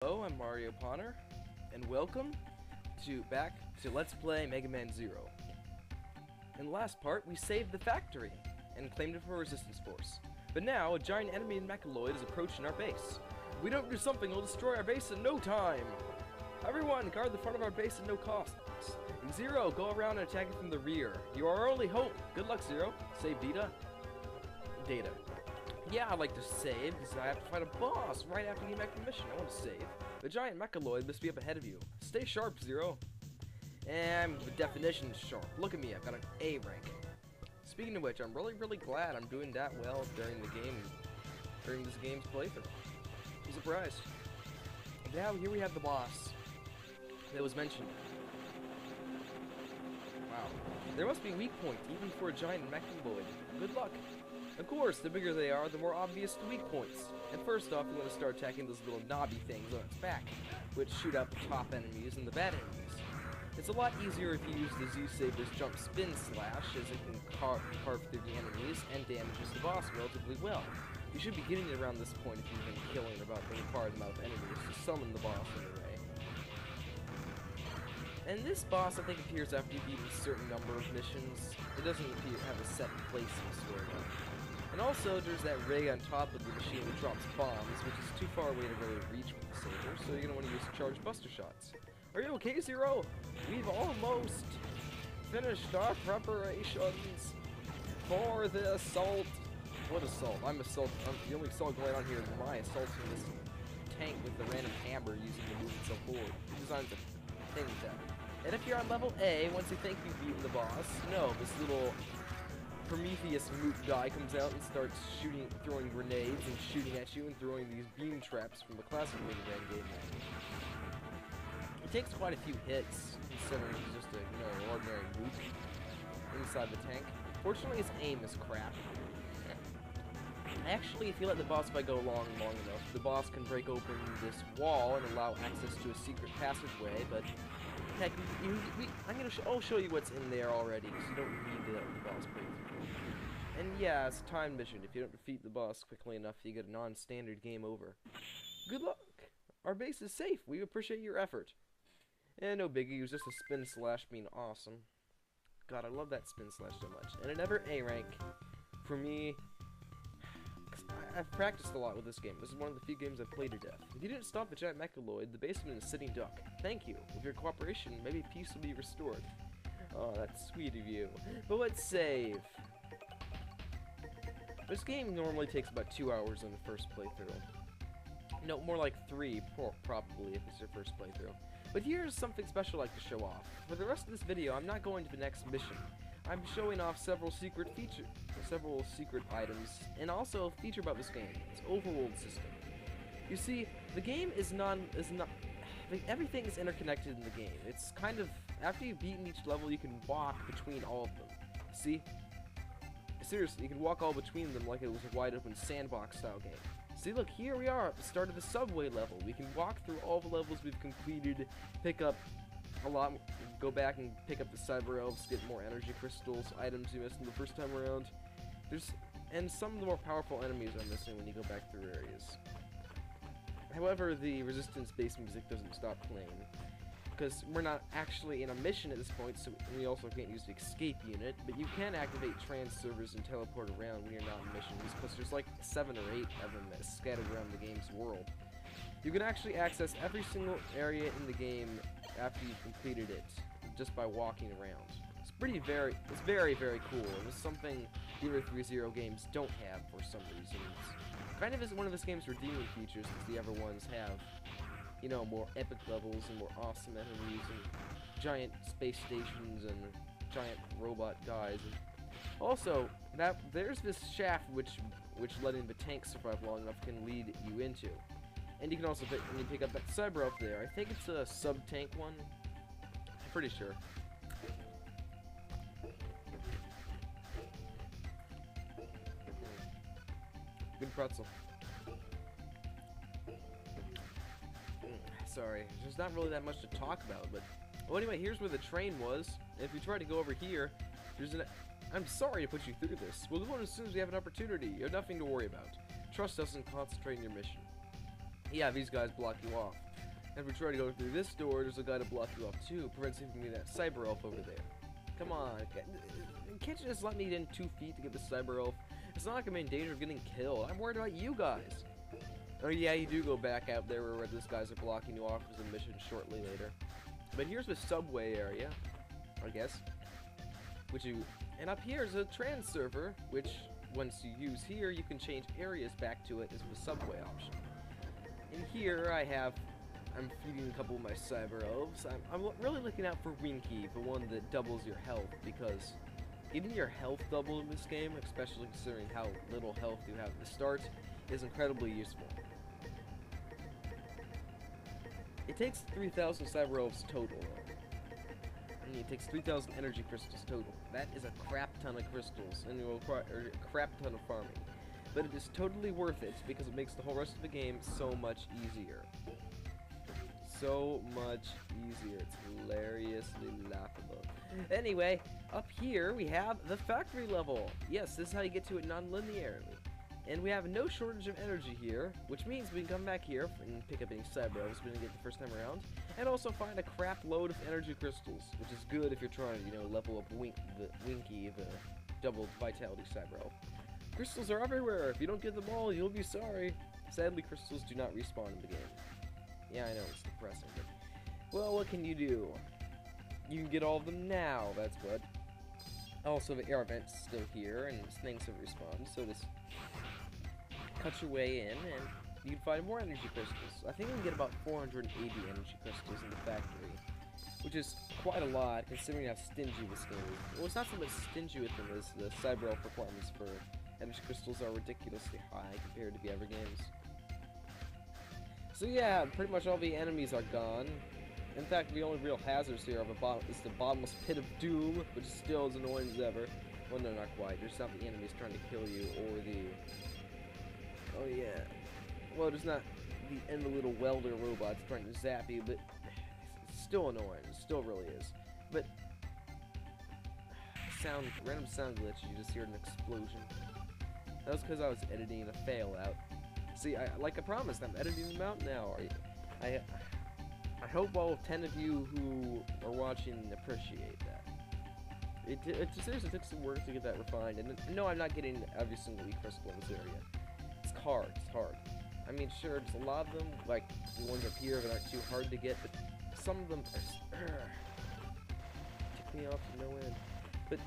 Hello, I'm Mario Ponner, and welcome back to Let's Play Megaman Zero. In the last part, we saved the factory and claimed it for a resistance force. But now, a giant enemy Mechaloid is approaching our base. If we don't do something, it'll destroy our base in no time! Everyone, guard the front of our base at no cost. Zero, go around and attack it from the rear. You are our only hope! Good luck, Zero. Save Data. Yeah, I'd like to save, because I have to fight a boss right after you make the mission. I want to save. The giant Mechaloid must be up ahead of you. Stay sharp, Zero. And the definition is sharp. Look at me, I've got an A rank. Speaking of which, I'm really glad I'm doing that well during this game's playthrough. I'm surprised. Now, here we have the boss that was mentioned. Wow. There must be weak points, even for a giant Mechaloid. Good luck. Of course, the bigger they are, the more obvious the weak points. And first off, we want to start attacking those little knobby things on its back, which shoot out the top enemies and the bad enemies. It's a lot easier if you use the Z-Saber's jump spin slash, as it can carve through the enemies and damages the boss relatively well. You should be getting it around this point if you've been killing about the required amount of enemies to summon the boss anyway. And this boss, I think, appears after you've beaten a certain number of missions. It doesn't have a set place in the story. And also, there's that ray on top of the machine that drops bombs, which is too far away to really reach with the saber, so you're going to want to use charged buster shots. Are you okay, Zero? We've almost finished our preparations for the assault. What assault? I'm the only assault going on here is my assaulting this tank with the random hammer using the move itself forward. He designs a thing with that. And if you're on level A, once you think you've beaten the boss, no, this little Prometheus moot guy comes out and starts throwing grenades and shooting at you and throwing these beam traps from the classic Megaman game. It takes quite a few hits, considering he's just a, ordinary moot inside the tank. Fortunately, his aim is crap. Actually, if you let the boss fight go long enough, the boss can break open this wall and allow access to a secret passageway, but heck, I'll show you what's in there already, because you don't need to let the boss break through. And yeah, it's a timed mission. If you don't defeat the boss quickly enough, you get a non-standard game over. Good luck! Our base is safe. We appreciate your effort. And no biggie, it was just a spin slash being awesome. God, I love that spin slash so much. And another A rank for me. I've practiced a lot with this game. This is one of the few games I've played to death. If you didn't stop the giant Mechaloid, the basement is a sitting duck. Thank you. With your cooperation, maybe peace will be restored. Oh, that's sweet of you. But let's save. This game normally takes about 2 hours on the first playthrough. No, more like 3, probably, if it's your first playthrough. But here's something special I'd like to show off. For the rest of this video, I'm not going to the next mission. I'm showing off several secret items, and also a feature about this game, its overworld system. You see, the game everything is interconnected in the game. It's kind of, after you've beaten each level, you can walk between all of them. See? Seriously, you can walk all between them like it was a wide open sandbox style game. See, look, here we are at the start of the subway level. We can walk through all the levels we've completed, pick up a lot, go back and pick up the cyber elves, get more energy crystals, items you missed in the first time around. And some of the more powerful enemies are missing when you go back through areas. However, the resistance based music doesn't stop playing, because we're not actually in a mission at this point, so we also can't use the escape unit, but you can activate trans servers and teleport around when you're not in missions, because there's like 7 or 8 of them scattered around the game's world. You can actually access every single area in the game after you've completed it, just by walking around. It's very cool, and it's something the other 3.0 games don't have for some reason. It's kind of is one of this game's redeeming features, because the other ones have, more epic levels and more awesome enemies and giant space stations and giant robot guys. And also, there's this shaft which letting the tank survive long enough can lead you into. And you can also when you pick up that cyber elf there. I think it's a sub-tank one. I'm pretty sure. Good pretzel. Sorry, there's not really that much to talk about, but... Well, anyway, here's where the train was. And if you try to go over here, there's an... I'm sorry to put you through this. We'll do it as soon as we have an opportunity. You have nothing to worry about. Trust us and concentrate on your mission. Yeah, these guys block you off. And if we try to go through this door, there's a guy to block you off too, prevents you from getting that cyber elf over there. Come on, can't you just let me in 2 feet to get the cyber elf? It's not like I'm in danger of getting killed. I'm worried about you guys. Oh yeah, you do go back out there where these guys are blocking you off as a mission shortly later. But here's the subway area, I guess. And up here is a trans server, which once you use here, you can change areas back to it as the subway option. And here I'm feeding a couple of my cyber elves. I'm really looking out for Winky, the one that doubles your health, because getting your health doubled in this game, especially considering how little health you have at the start, is incredibly useful. It takes 3,000 cyber elves total, though. I mean, it takes 3,000 energy crystals total. That is a crap ton of crystals, and it will require a crap ton of farming. But it is totally worth it, because it makes the whole rest of the game so much easier. So much easier. It's hilariously laughable. Anyway, up here we have the factory level. Yes, this is how you get to it non-linearly. And we have no shortage of energy here, which means we can come back here and pick up any cyber elves we didn't get the first time around, and also find a crap load of energy crystals, which is good if you're trying to, level up Winky, the double vitality cyber elf. Crystals are everywhere. If you don't get them all, you'll be sorry. Sadly, crystals do not respawn in the game. Yeah, I know, it's depressing, but... Well, what can you do? You can get all of them now, that's good. Also, the air vent's still here, and things have respawned, so just cut your way in, and you can find more energy crystals. I think we can get about 480 energy crystals in the factory, which is quite a lot, considering how stingy this game is. Well, it's not so much stingy with them as the cyber elf requirements for energy crystals are ridiculously high compared to the other games. So yeah, pretty much all the enemies are gone. In fact, the only real hazards here is the bottomless pit of doom, which is still as annoying as ever. Well, no, not quite. There's not the enemies trying to kill you, or the... Oh yeah. Well, there's not the end little welder robots trying to zap you, but it's still annoying. It still really is. But random sound glitch, you just hear an explosion. That was because I was editing a fail out. See, like I promised, I'm editing them out now. I hope all 10 of you who are watching appreciate that. It seriously took some work to get that refined, and no, I'm not getting every single crystal in this area. It's hard. I mean, sure, there's a lot of them, like the ones up here that aren't too hard to get, but some of them tick me off to no end. But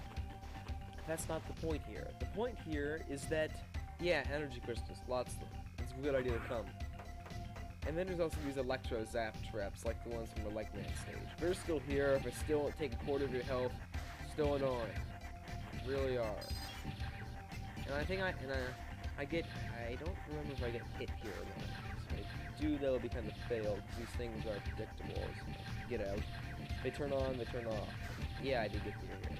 that's not the point here. The point here is that, yeah, energy crystals, lots of them. It's a good idea to come. And then there's also these electro zap traps, like the ones from the Megaman stage. They're still here, but still take a quarter of your health. Still annoying. Really are. And I think I don't remember if I get hit here or not. So if I do, that'll be kind of failed, because these things are predictable. So get out. They turn on, they turn off. Yeah, I did get through here.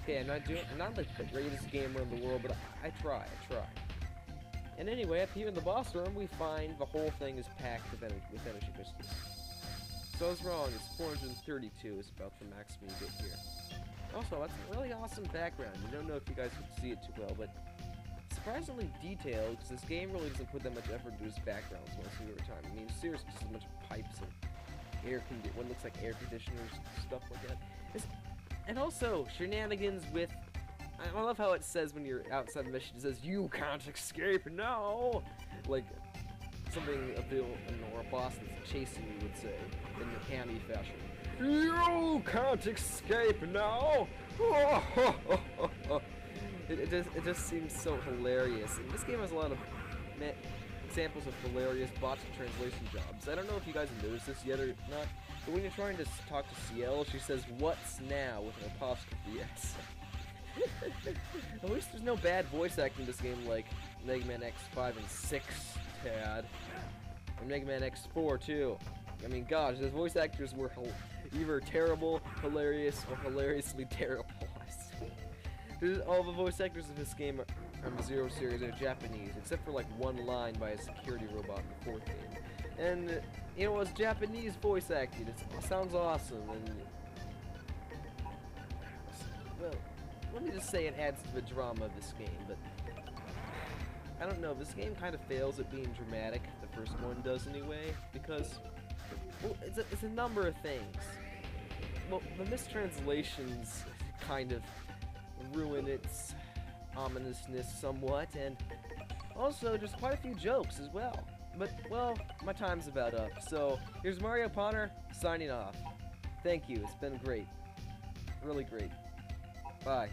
Okay, I'm not like the greatest gamer in the world, but I try. And anyway, up here in the boss room, we find the whole thing is packed with energy crystals. So I was wrong, it's 432 is about the maximum you get here. Also, that's a really awesome background. I don't know if you guys can see it too well, but surprisingly detailed, because this game really doesn't put that much effort into its backgrounds most of the time. I mean, seriously, just a bunch of pipes and what looks like air conditioners, stuff like that. And also, shenanigans with... I love how it says when you're outside the mission, it says, "You can't escape now!" Like, something a villain or a boss that's chasing you would say, in the hammy fashion. "You can't escape now!" It just seems so hilarious. And this game has a lot of examples of hilarious botched translation jobs. I don't know if you guys have noticed this yet or not, but when you're trying to talk to CL, she says, "What's now?" with an apostrophe S. At least there's no bad voice acting in this game like Megaman X5 and 6 had. And Megaman X4 too. I mean, gosh, those voice actors were either terrible, hilarious, or hilariously terrible. All the voice actors of this game from the Zero series are Japanese, except for like one line by a security robot in the 4th game. And, you know, it's Japanese voice acting. It sounds awesome, and... Well... Let me just say it adds to the drama of this game, but I don't know, this game kind of fails at being dramatic, the first one does anyway, because Well, it's a number of things. Well, the mistranslations kind of ruin its ominousness somewhat, and also just quite a few jokes as well. But, well, my time's about up, so here's Mario Ponner signing off. Thank you, it's been great. Really great. Bye.